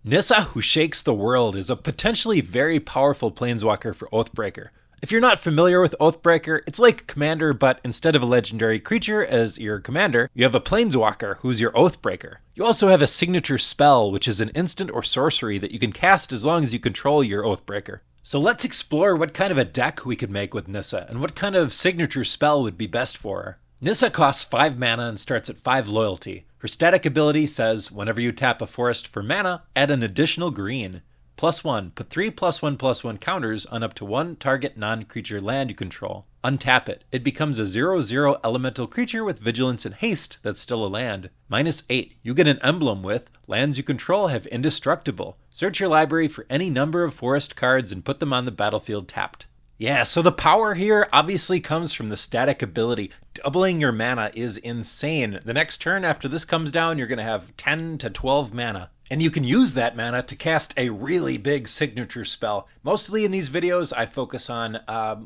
Nissa, who shakes the world, is a potentially very powerful planeswalker for Oathbreaker. If you're not familiar with Oathbreaker, it's like Commander, but instead of a legendary creature as your commander, you have a planeswalker who's your Oathbreaker. You also have a signature spell, which is an instant or sorcery that you can cast as long as you control your Oathbreaker. So let's explore what kind of a deck we could make with Nissa, and what kind of signature spell would be best for her. Nissa costs 5 mana and starts at 5 loyalty. Her static ability says, whenever you tap a forest for mana, add an additional green. +1, put 3 +1/+1 counters on up to 1 target non-creature land you control. Untap it. It becomes a 0/0 elemental creature with vigilance and haste that's still a land. -8, you get an emblem with, lands you control have indestructible. Search your library for any number of forest cards and put them on the battlefield tapped. Yeah, so the power here obviously comes from the static ability. Doubling your mana is insane. The next turn after this comes down, you're going to have 10 to 12 mana. And you can use that mana to cast a really big signature spell. Mostly in these videos, I focus on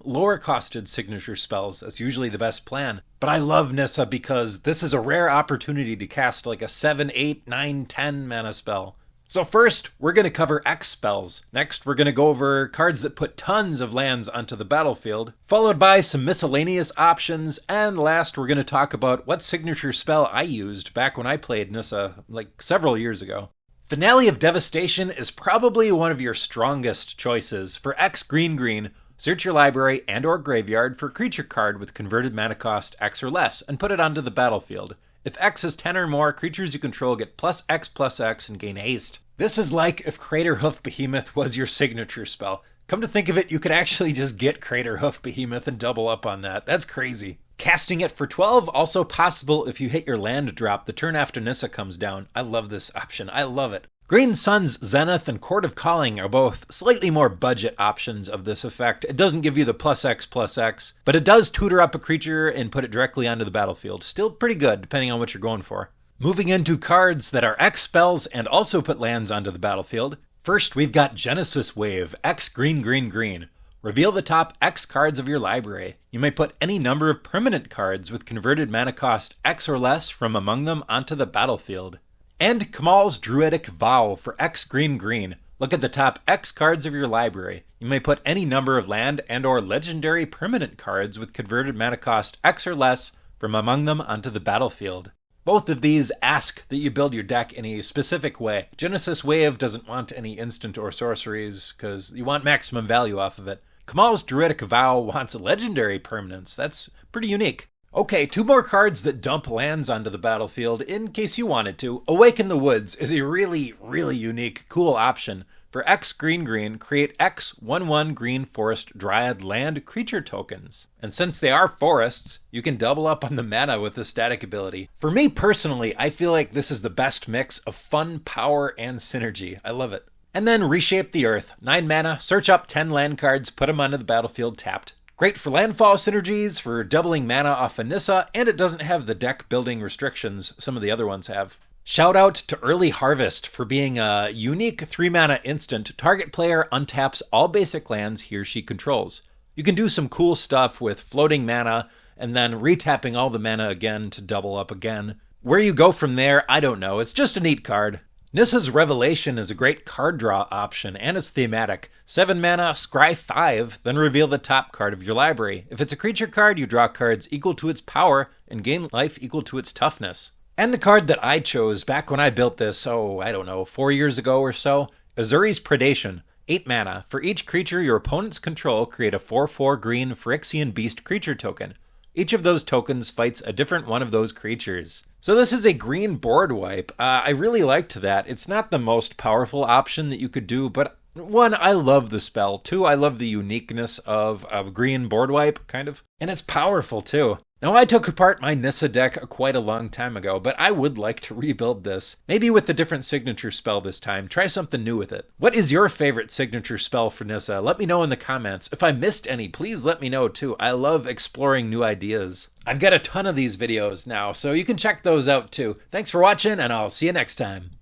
lower costed signature spells. That's usually the best plan. But I love Nissa because this is a rare opportunity to cast like a 7, 8, 9, 10 mana spell. So first, we're going to cover X spells. Next, we're going to go over cards that put tons of lands onto the battlefield, followed by some miscellaneous options, and last, we're going to talk about what signature spell I used back when I played Nissa, like several years ago. Finale of Devastation is probably one of your strongest choices. For X green, search your library and or graveyard for a creature card with converted mana cost X or less, and put it onto the battlefield. If X is 10 or more, creatures you control get +X/+X and gain haste. This is like if Crater Hoof Behemoth was your signature spell. Come to think of it, you could actually just get Crater Hoof Behemoth and double up on that. That's crazy. Casting it for 12, also possible if you hit your land drop the turn after Nissa comes down. I love this option. I love it. Green Sun's Zenith and Court of Calling are both slightly more budget options of this effect. It doesn't give you the +X/+X, but it does tutor up a creature and put it directly onto the battlefield. Still pretty good, depending on what you're going for. Moving into cards that are X spells and also put lands onto the battlefield. First, we've got Genesis Wave, X green. Reveal the top X cards of your library. You may put any number of permanent cards with converted mana cost X or less from among them onto the battlefield. And Kamal's Druidic Vow for X green. Look at the top X cards of your library. You may put any number of land and or legendary permanent cards with converted mana cost X or less from among them onto the battlefield. Both of these ask that you build your deck in a specific way. Genesis Wave doesn't want any instant or sorceries because you want maximum value off of it. Kamal's Druidic Vow wants legendary permanents. That's pretty unique. Okay, 2 more cards that dump lands onto the battlefield in case you wanted to. Awaken the Woods is a really unique, cool option. For X green, create X 1/1 green forest dryad land creature tokens. And since they are forests, you can double up on the mana with the static ability. For me personally, I feel like this is the best mix of fun, power, and synergy. I love it. And then Reshape the Earth. 9 mana, search up 10 land cards, put them onto the battlefield tapped. Great for landfall synergies, for doubling mana off of Nissa, and it doesn't have the deck building restrictions some of the other ones have. Shout out to Early Harvest for being a unique 3 mana instant. Target player untaps all basic lands he or she controls. You can do some cool stuff with floating mana and then retapping all the mana again to double up again. Where you go from there, I don't know. It's just a neat card. Nissa's Revelation is a great card draw option, and it's thematic. 7 mana, scry 5, then reveal the top card of your library. If it's a creature card, you draw cards equal to its power and gain life equal to its toughness. And the card that I chose back when I built this, 4 years ago or so, Azuri's Predation. 8 mana. For each creature your opponents control, create a 4/4 green Phyrexian Beast creature token. Each of those tokens fights a different one of those creatures. So this is a green board wipe. I really liked that. It's not the most powerful option that you could do, but 1, I love the spell. 2, I love the uniqueness of a green board wipe, kind of. And it's powerful too. Now, I took apart my Nissa deck quite a long time ago, but I would like to rebuild this. Maybe with a different signature spell this time. Try something new with it. What is your favorite signature spell for Nissa? Let me know in the comments. If I missed any, please let me know too. I love exploring new ideas. I've got a ton of these videos now, so you can check those out too. Thanks for watching, and I'll see you next time.